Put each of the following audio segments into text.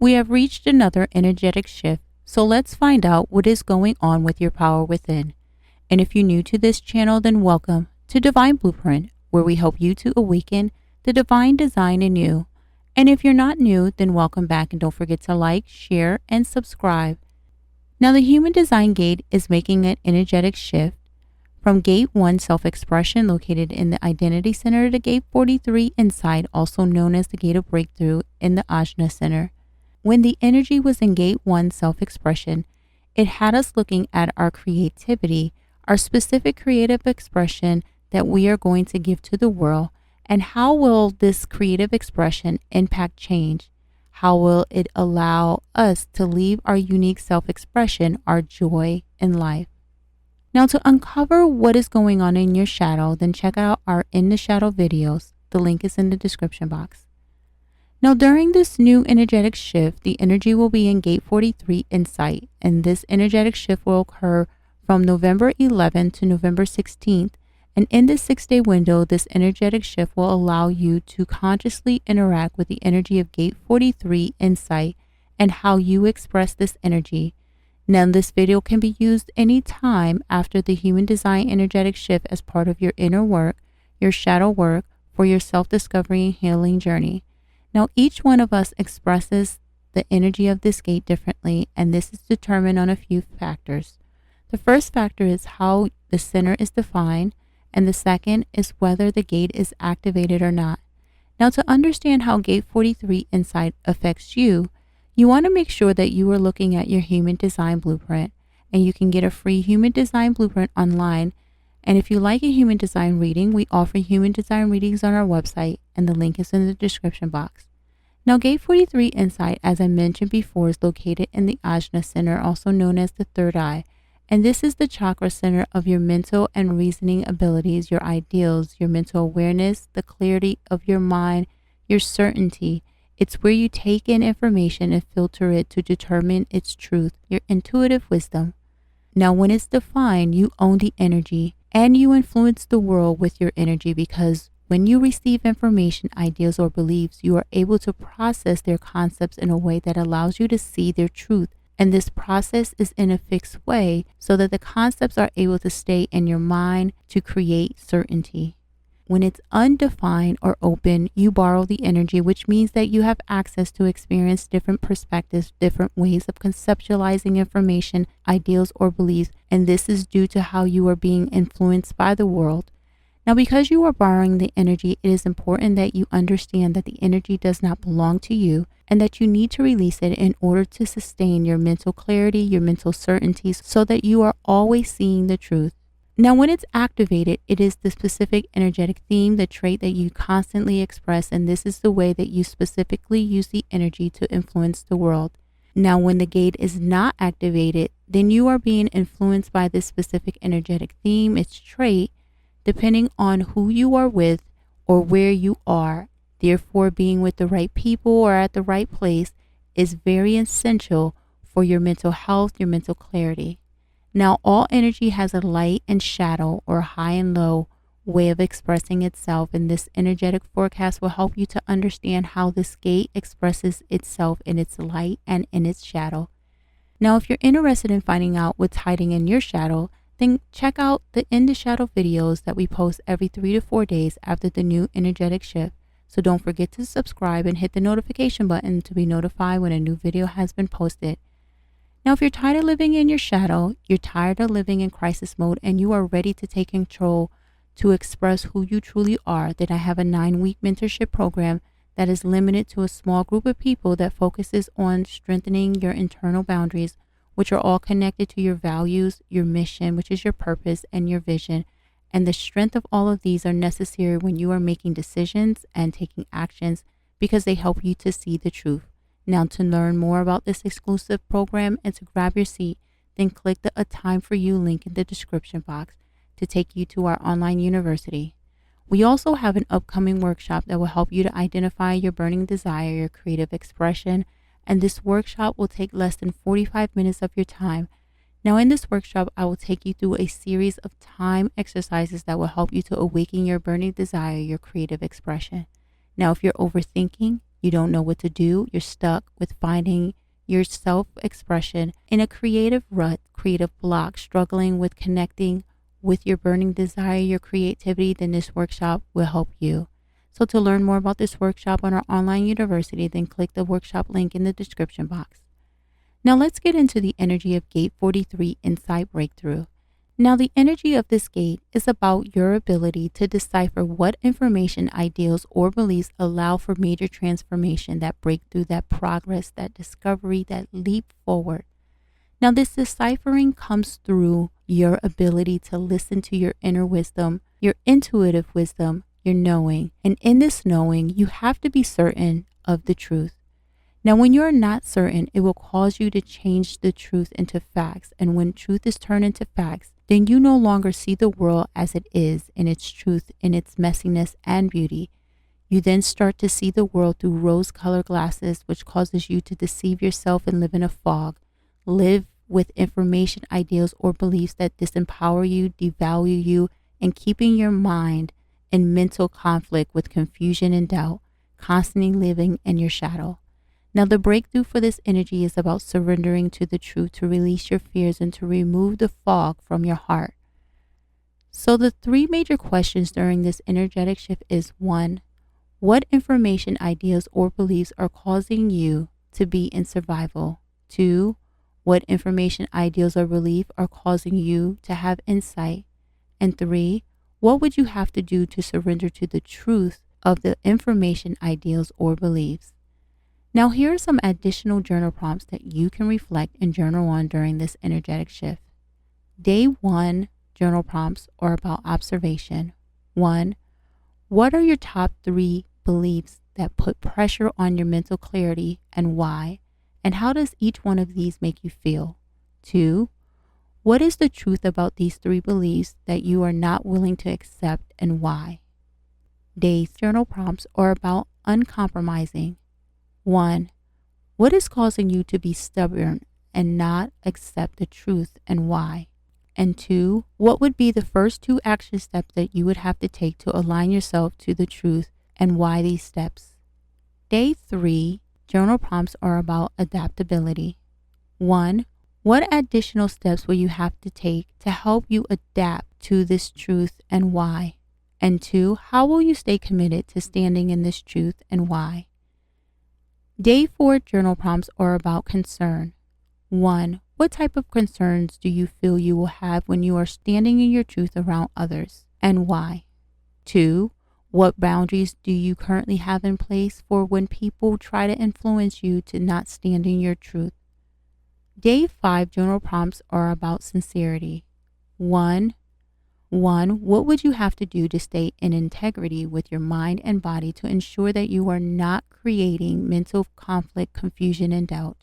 We have reached another energetic shift, so let's find out what is going on with your power within. And if you're new to this channel, then welcome to Dvn Bluprnt, where we help you to awaken the divine design in you. And if you're not new, then welcome back, and don't forget to like, share, and subscribe. Now, the Human Design Gate is making an energetic shift from Gate 1 Self-Expression, located in the Identity Center, to Gate 43 Insight, also known as the Gate of Breakthrough, in the Ajna Center. When the energy was in Gate 1 Self-Expression, it had us looking at our creativity, our specific creative expression that we are going to give to the world, and how will this creative expression impact change? How will it allow us to leave our unique self-expression, our joy in life? Now, to uncover what is going on in your shadow, then check out our In the Shadow videos. The link is in the description box. Now, during this new energetic shift, the energy will be in Gate 43 Insight, and this energetic shift will occur from November 11th to November 16th. And in this 6-day window, this energetic shift will allow you to consciously interact with the energy of Gate 43 Insight and how you express this energy. Now, this video can be used anytime after the Human Design energetic shift as part of your inner work, your shadow work, for your self-discovery and healing journey. Now, each one of us expresses the energy of this gate differently, and this is determined on a few factors. The first factor is how the center is defined, and the second is whether the gate is activated or not. Now, to understand how Gate 43 Insight affects you, you want to make sure that you are looking at your Human Design Blueprint, and you can get a free Human Design Blueprint online. And if you like a Human Design reading, we offer Human Design readings on our website, and the link is in the description box. Now, Gate 43 Insight, as I mentioned before, is located in the Ajna Center, also known as the third eye. And this is the chakra center of your mental and reasoning abilities, your ideals, your mental awareness, the clarity of your mind, your certainty. It's where you take in information and filter it to determine its truth, your intuitive wisdom. Now, when it's defined, you own the energy and you influence the world with your energy, because when you receive information, ideas, or beliefs, you are able to process their concepts in a way that allows you to see their truth. And this process is in a fixed way so that the concepts are able to stay in your mind to create certainty. When it's undefined or open, you borrow the energy, which means that you have access to experience different perspectives, different ways of conceptualizing information, ideals, or beliefs. And this is due to how you are being influenced by the world. Now, because you are borrowing the energy, it is important that you understand that the energy does not belong to you, and that you need to release it in order to sustain your mental clarity, your mental certainties, so that you are always seeing the truth. Now, when it's activated, it is the specific energetic theme, the trait that you constantly express, and this is the way that you specifically use the energy to influence the world. Now, when the gate is not activated, then you are being influenced by this specific energetic theme, its trait, depending on who you are with or where you are. Therefore, being with the right people or at the right place is very essential for your mental health, your mental clarity. Now, all energy has a light and shadow, or high and low, way of expressing itself, and this energetic forecast will help you to understand how this gate expresses itself in its light and in its shadow. Now, if you're interested in finding out what's hiding in your shadow, then check out the In the Shadow videos that we post every 3 to 4 days after the new energetic shift. So don't forget to subscribe and hit the notification button to be notified when a new video has been posted. Now, if you're tired of living in your shadow, you're tired of living in crisis mode, and you are ready to take control to express who you truly are, then I have a 9-week mentorship program that is limited to a small group of people that focuses on strengthening your internal boundaries, which are all connected to your values, your mission, which is your purpose, and your vision. And the strength of all of these are necessary when you are making decisions and taking actions, because they help you to see the truth. Now, to learn more about this exclusive program and to grab your seat, then click the A Time For You link in the description box to take you to our online university. We also have an upcoming workshop that will help you to identify your burning desire, your creative expression, and this workshop will take less than 45 minutes of your time. Now, in this workshop, I will take you through a series of time exercises that will help you to awaken your burning desire, your creative expression. Now, if you're overthinking, you don't know what to do, you're stuck with finding your self-expression in a creative rut, creative block, struggling with connecting with your burning desire, your creativity, then this workshop will help you. So to learn more about this workshop on our online university, then click the workshop link in the description box. Now let's get into the energy of Gate 43 Insight Breakthrough. Now the energy of this gate is about your ability to decipher what information, ideals, or beliefs allow for major transformation, that breakthrough, that progress, that discovery, that leap forward. Now this deciphering comes through your ability to listen to your inner wisdom, your intuitive wisdom, your knowing. And in this knowing, you have to be certain of the truth. Now, when you're not certain, it will cause you to change the truth into facts. And when truth is turned into facts, then you no longer see the world as it is, in its truth, in its messiness and beauty. You then start to see the world through rose-colored glasses, which causes you to deceive yourself and live in a fog. Live with information, ideals, or beliefs that disempower you, devalue you, and keeping your mind in mental conflict with confusion and doubt, constantly living in your shadow. Now, the breakthrough for this energy is about surrendering to the truth, to release your fears, and to remove the fog from your heart. So the three major questions during this energetic shift is: 1, what information, ideas, or beliefs are causing you to be in survival? 2, what information, ideals, or belief are causing you to have insight? And 3, what would you have to do to surrender to the truth of the information, ideals, or beliefs? Now, here are some additional journal prompts that you can reflect and journal on during this energetic shift. Day 1 journal prompts are about observation. 1, what are your top 3 beliefs that put pressure on your mental clarity, and why? And how does each one of these make you feel? 2, what is the truth about these 3 beliefs that you are not willing to accept, and why? Day's journal prompts are about uncompromising. 1, what is causing you to be stubborn and not accept the truth, and why? And 2, what would be the first 2 action steps that you would have to take to align yourself to the truth, and why these steps? Day 3 journal prompts are about adaptability. 1, what additional steps will you have to take to help you adapt to this truth, and why? And 2, how will you stay committed to standing in this truth, and why? Day 4 journal prompts are about concern. 1, what type of concerns do you feel you will have when you are standing in your truth around others, and why? 2, what boundaries do you currently have in place for when people try to influence you to not stand in your truth? Day 5 journal prompts are about sincerity. 1, what would you have to do to stay in integrity with your mind and body to ensure that you are not creating mental conflict, confusion, and doubt?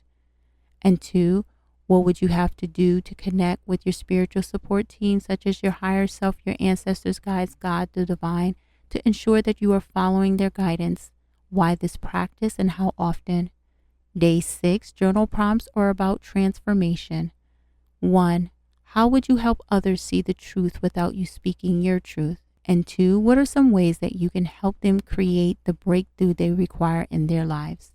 And 2, what would you have to do to connect with your spiritual support team, such as your higher self, your ancestors, guides, God, the divine, to ensure that you are following their guidance? Why this practice, and how often? Day 6 journal prompts are about transformation. 1, how would you help others see the truth without you speaking your truth? And 2, what are some ways that you can help them create the breakthrough they require in their lives?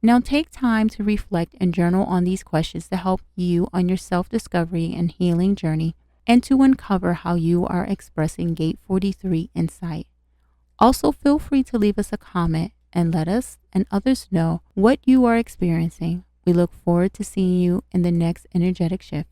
Now take time to reflect and journal on these questions to help you on your self-discovery and healing journey, and to uncover how you are expressing Gate 43 insight. Also, feel free to leave us a comment and let us and others know what you are experiencing. We look forward to seeing you in the next energetic shift.